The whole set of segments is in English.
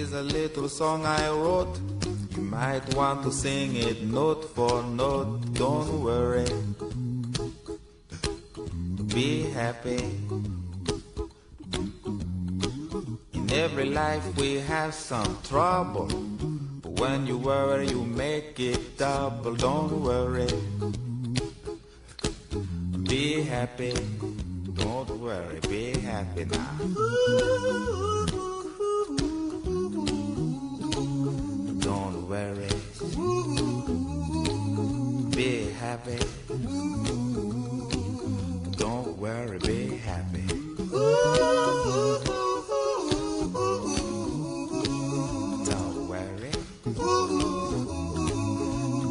is a little song I wrote. You might want to sing it note for note. Don't worry, be happy. In every life we have some trouble, but when you worry you make it double. Don't worry, be happy. Don't worry, be happy now. Don't worry, be happy. Don't worry, be happy. Don't worry,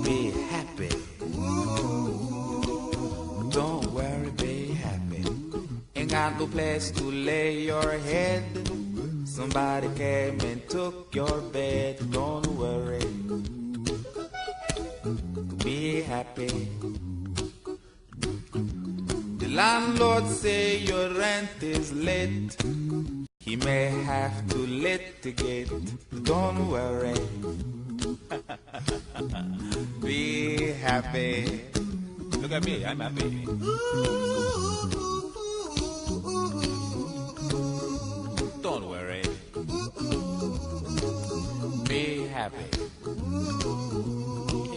be happy. Don't worry, be happy. Ain't got no place to lay your head. Somebody came and took your bed. Don't worry, be happy. The landlord say your rent is late. He may have to litigate. Don't worry, be happy. Look at me, I'm happy. Don't worry, be happy.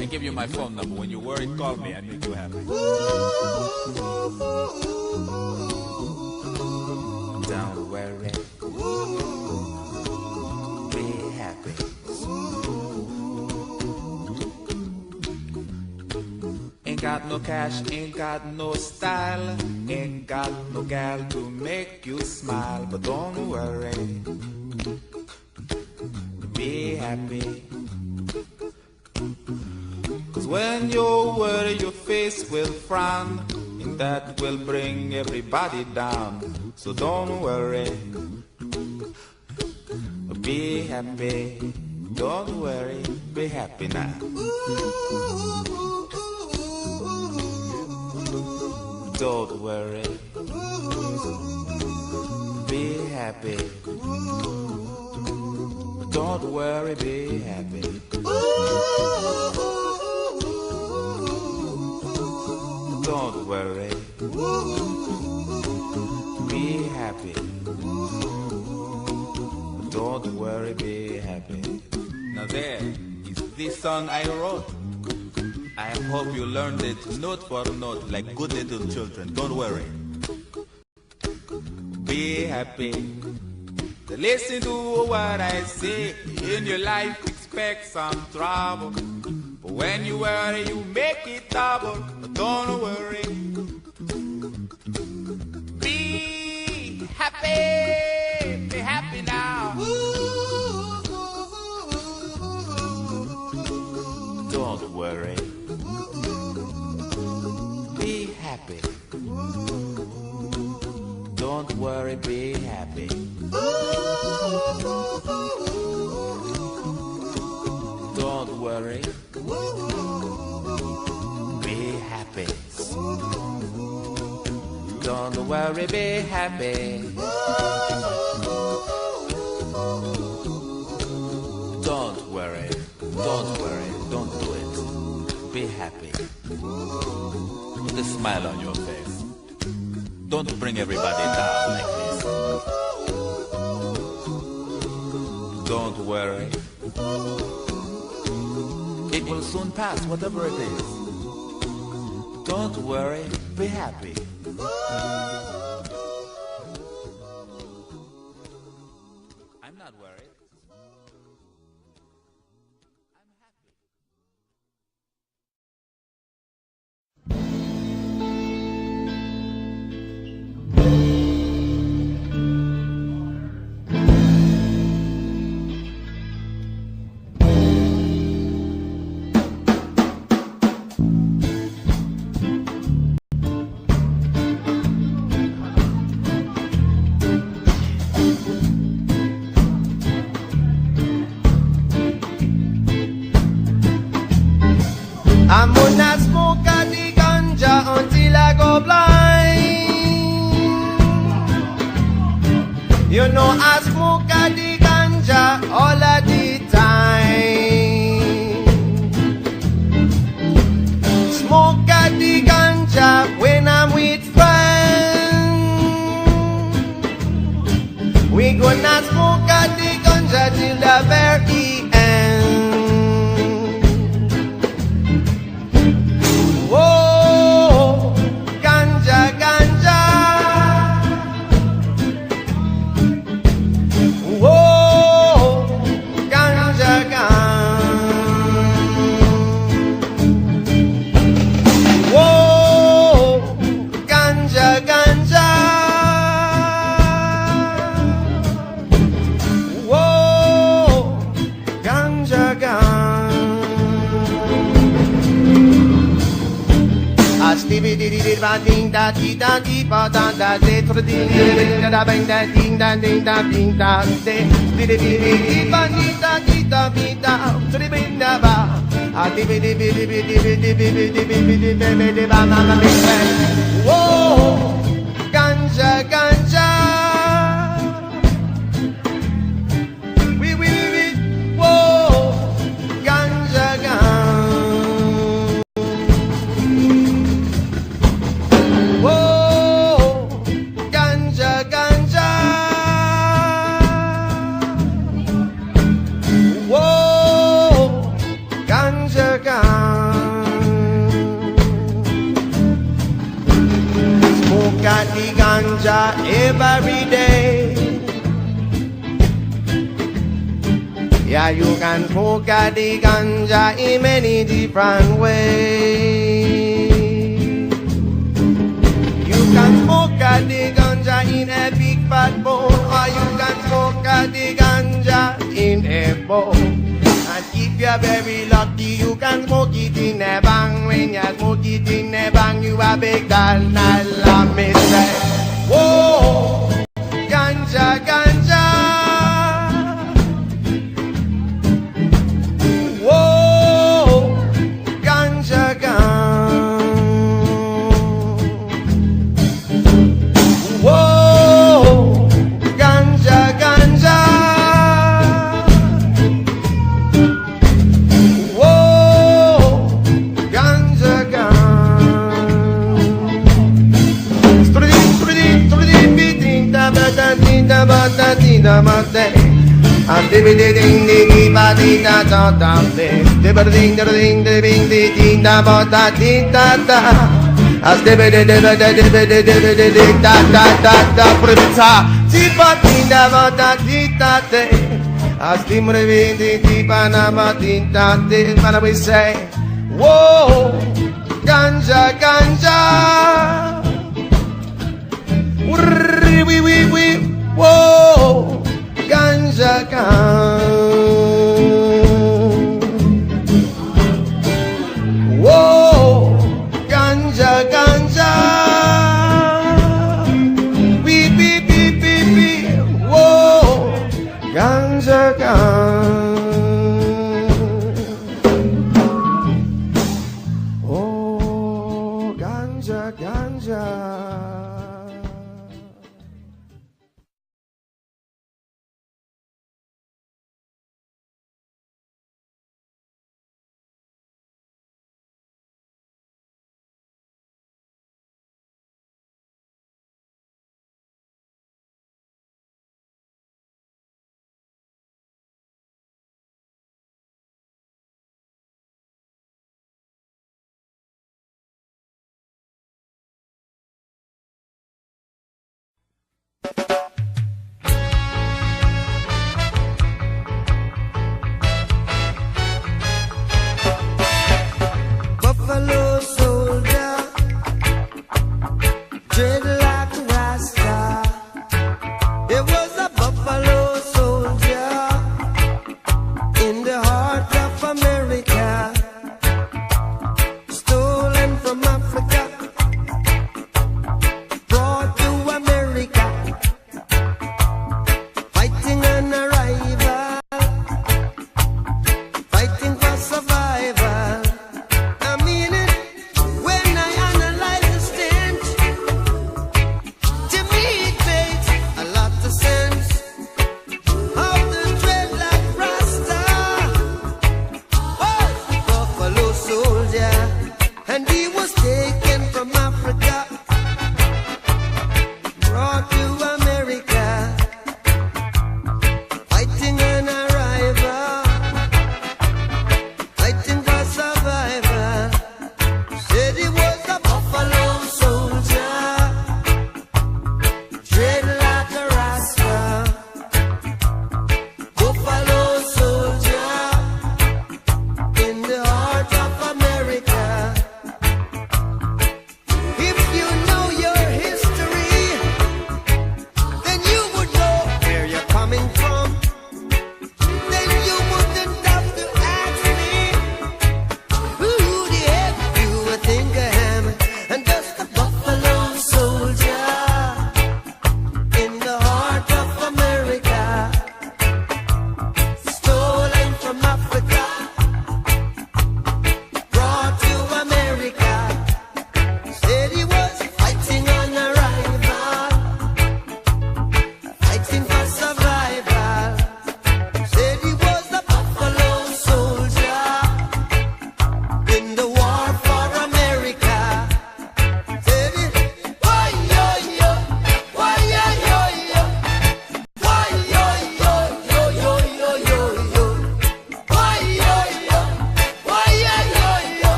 I give you my phone number. When you worry, call me. I make you happy. Don't worry, be happy. Ain't got no cash, ain't got no style, ain't got no gal to make you smile. But don't worry, be happy. Cause when you worry your face will frown, and that will bring everybody down. So don't worry, be happy. Don't worry, be happy now. Don't worry, be happy. Don't worry, be happy. Don't worry, be happy. Don't worry, be happy. Now there is this song I wrote. I hope you learned it note for note like good little children. Don't worry, be happy. Listen to what I say. In your life expect some trouble, but when you worry you make it double. But don't worry, be happy. Be happy now. Don't worry, be happy. Don't worry, be happy. Don't worry, be happy. Don't worry, be happy. Don't worry, don't do it. Be happy. Put a smile on your face. Don't bring everybody down like this. Don't worry, it will soon pass, whatever it is. Don't worry, be happy. I'm not worried. I'm happy. I'm gonna smoke a the ganja until I go blind. You know I smoke a the ganja all I the very end. Whoa, ganja, ganja. Whoa, ganja, ganja. Whoa, ganja, ganja. Whoa, ganja, ganja. Stevie did it by ding da dee da dee ba da da de to the ding da da bang da ding da ding da ding da de did it dee ba dee da dee da dee da to the bing da ba a dee dee dee dee dee dee dee dee dee dee dee ba ma ma bing bang. Whoa, ganja, ganja. Whoa, ganja, ganja. Whoa, ganja, ganja. Whoa, ganja, ganja. Smoke at the ganja every day. Yeah, you can smoke at the ganja in many different ways. You can smoke at the ganja in a big fat bowl, or you can smoke at the ganja in a bowl. And if you're very lucky, you can smoke it in a bang. When you smoke it in a bang, you are big than a lamb. Whoa, ganja, ganja. Whoa, ganja, ganja. Whoa, ganja, ganja. Whoa, ganja, ganja. Strudin, strudin, bitin, da ba da din, da ba da din, da ba da. And ding ding ding ding ba ding da da da ding ding ding ding ding ding da ba da ding da da. As ding ding ding ding ding da da da da pripsa ti ba ding da ba da ding da de. As ding ding ding ding ba na ba ding da de. Man we say, whoa, ganja, ganja. We whoa. Ganja, ganja. Whoa, ganja, ganja. We. Whoa, ganja, ganja. Oh, ganja, ganja. Buffalo soldier, dreadlock rasta. It was a buffalo soldier in the heart